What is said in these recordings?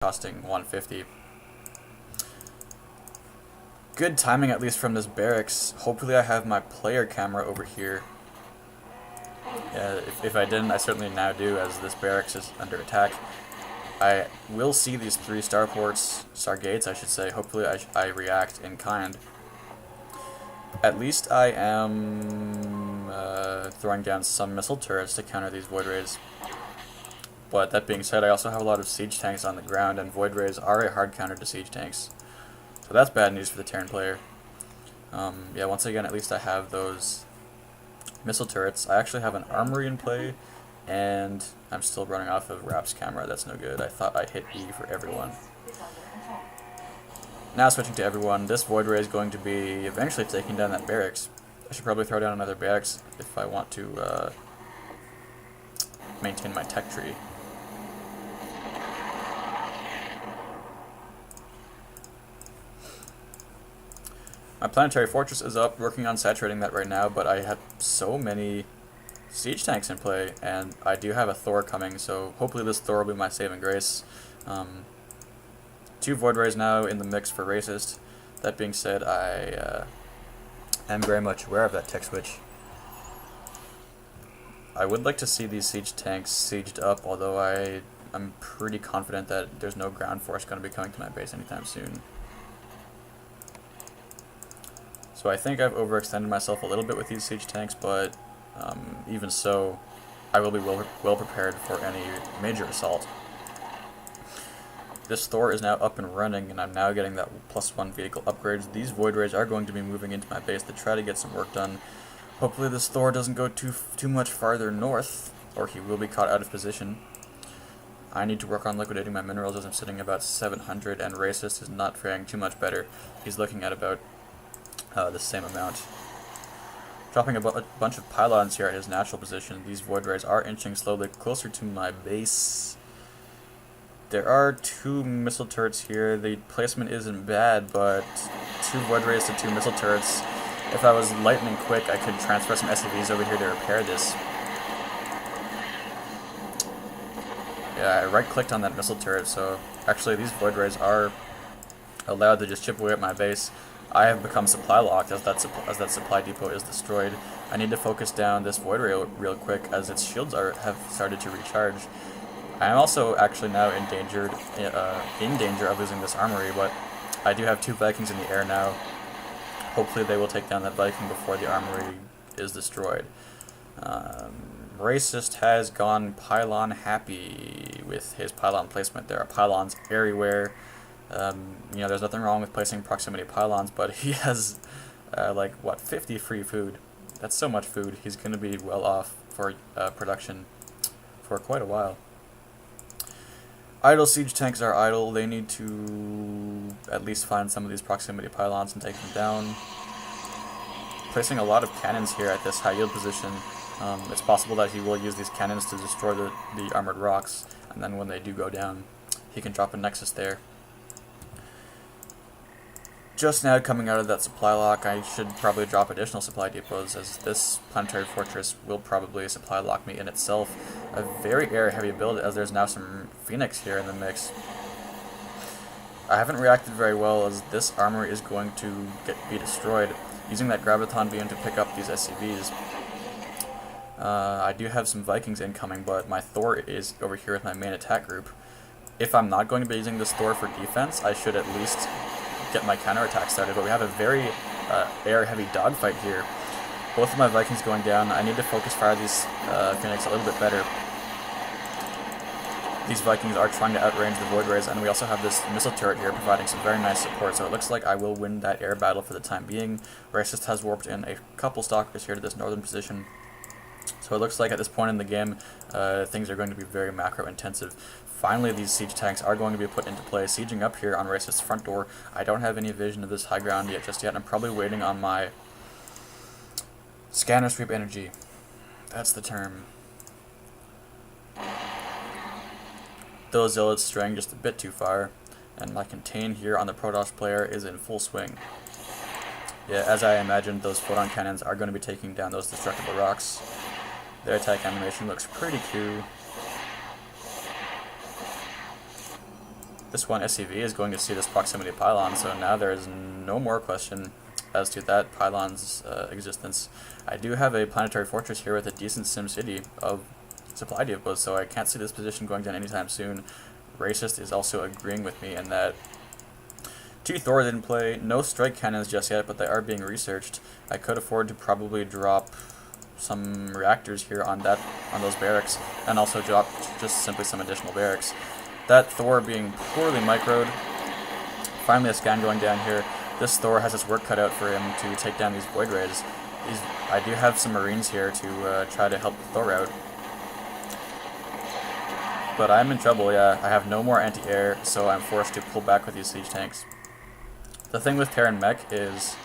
costing 150. Good timing, at least from this barracks. Hopefully I have my player camera over here. If I didn't, I certainly now do, as this barracks is under attack. I will see these 3 Stargates, I should say. Hopefully I react in kind. At least I am throwing down some missile turrets to counter these Void Rays. But that being said, I also have a lot of siege tanks on the ground, and Void Rays are a hard counter to siege tanks. So that's bad news for the Terran player. Yeah, once again, at least I have those missile turrets. I actually have an armory in play, and I'm still running off of Rapt's camera. That's no good. I thought I hit E for everyone. Now switching to everyone, this Void Ray is going to be eventually taking down that barracks. I should probably throw down another barracks if I want to maintain my tech tree. My planetary fortress is up, working on saturating that right now, but I have so many siege tanks in play, and I do have a Thor coming, so hopefully this Thor will be my saving grace. 2 Void Rays now in the mix for Racist. That being said, I am very much aware of that tech switch. I would like to see these siege tanks sieged up, although I'm pretty confident that there's no ground force going to be coming to my base anytime soon. So I think I've overextended myself a little bit with these siege tanks, but even so, I will be well prepared for any major assault. This Thor is now up and running, and I'm now getting that +1 vehicle upgrades. These Void Rays are going to be moving into my base to try to get some work done. Hopefully this Thor doesn't go too much farther north, or he will be caught out of position. I need to work on liquidating my minerals as I'm sitting about 700, and Racist is not faring too much better. He's looking at about the same amount. Dropping a bunch of pylons here at his natural position. These Void Rays are inching slowly closer to my base. There are 2 missile turrets here. The placement isn't bad, but 2 Void Rays to 2 missile turrets. If I was lightning quick, I could transfer some SCVs over here to repair this. Yeah, I right-clicked on that missile turret, so actually these Void Rays are allowed to just chip away at my base. I have become supply locked as that supply depot is destroyed. I need to focus down this Void Ray real quick as its shields have started to recharge. I am also actually now in danger of losing this armory, but I do have 2 Vikings in the air now. Hopefully they will take down that Viking before the armory is destroyed. Racist has gone pylon happy with his pylon placement. There are pylons everywhere. You know, there's nothing wrong with placing proximity pylons, but he has, like, what, 50 free food. That's so much food. He's going to be well off for production for quite a while. Idle siege tanks are idle. They need to at least find some of these proximity pylons and take them down. Placing a lot of cannons here at this high yield position. It's possible that he will use these cannons to destroy the armored rocks, and then when they do go down, he can drop a nexus there. Just now coming out of that supply lock, I should probably drop additional supply depots, as this planetary fortress will probably supply lock me in itself. A very air heavy build, as there's now some Phoenix here in the mix. I haven't reacted very well, as this armor is going to be destroyed. Using that graviton beam to pick up these SCVs. I do have some Vikings incoming, but my Thor is over here with my main attack group. If I'm not going to be using this Thor for defense, I should at least get my counterattack started, but we have a very air-heavy dogfight here. Both of my Vikings going down. I need to focus fire these Phoenix a little bit better. These Vikings are trying to outrange the Void Rays, and we also have this missile turret here providing some very nice support, so it looks like I will win that air battle for the time being. Racist has warped in a couple stalkers here to this northern position. So it looks like at this point in the game, things are going to be very macro-intensive. Finally, these siege tanks are going to be put into play, sieging up here on Racist's front door. I don't have any vision of this high ground just yet. I'm probably waiting on my scanner sweep energy. That's the term. Those zealots straying just a bit too far, and my contain here on the Protoss player is in full swing. Yeah, as I imagined, those photon cannons are going to be taking down those destructible rocks. Their attack animation looks pretty cool. This one SCV is going to see this proximity pylon, so now there is no more question as to that pylon's existence. I do have a planetary fortress here with a decent sim city of supply depots, so I can't see this position going down anytime soon. Racist is also agreeing with me in that 2 Thors in play, no strike cannons just yet, but they are being researched. I could afford to probably drop some reactors here on those barracks, and also drop just simply some additional barracks. That Thor being poorly microed. Finally a scan going down here. This Thor has his work cut out for him to take down these Void Rays. I do have some Marines here to try to help the Thor out. But I'm in trouble, yeah. I have no more anti-air, so I'm forced to pull back with these siege tanks. The thing with Terran Mech is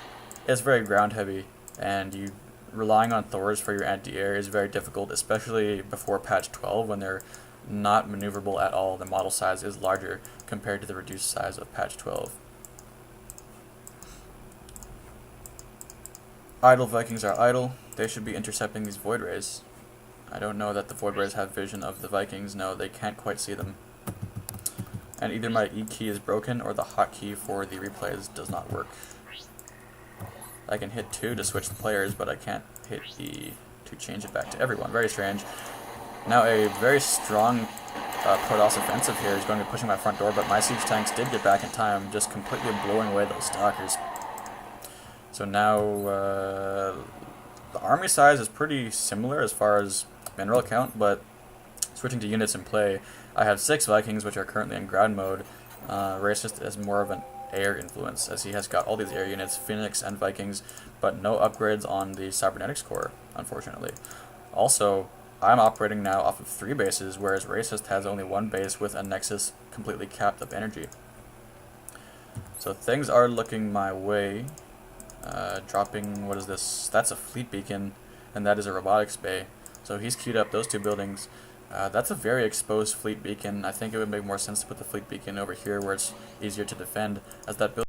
it's very ground heavy, and relying on Thors for your anti-air is very difficult, especially before patch 12 when they're not maneuverable at all. The model size is larger compared to the reduced size of patch 12. Idle Vikings are idle. They should be intercepting these Void Rays. I don't know that the Void Rays have vision of the Vikings. No, they can't quite see them. And either my E key is broken or the hotkey for the replays does not work. I can hit 2 to switch the players, but I can't hit E to change it back to everyone. Very strange. Now a very strong Protoss offensive here is going to be pushing my front door, but my siege tanks did get back in time, just completely blowing away those stalkers. So now the army size is pretty similar as far as mineral count, but switching to units in play, I have 6 Vikings which are currently in ground mode. Racist has more of an air influence, as he has got all these air units, Phoenix and Vikings, but no upgrades on the Cybernetics core, unfortunately. Also, I'm operating now off of 3 bases, whereas Racist has only 1 base with a Nexus completely capped of energy. So things are looking my way. Dropping, what is this? That's a fleet beacon, and that is a robotics bay. So he's queued up those 2 buildings. That's a very exposed fleet beacon. I think it would make more sense to put the fleet beacon over here where it's easier to defend, as that building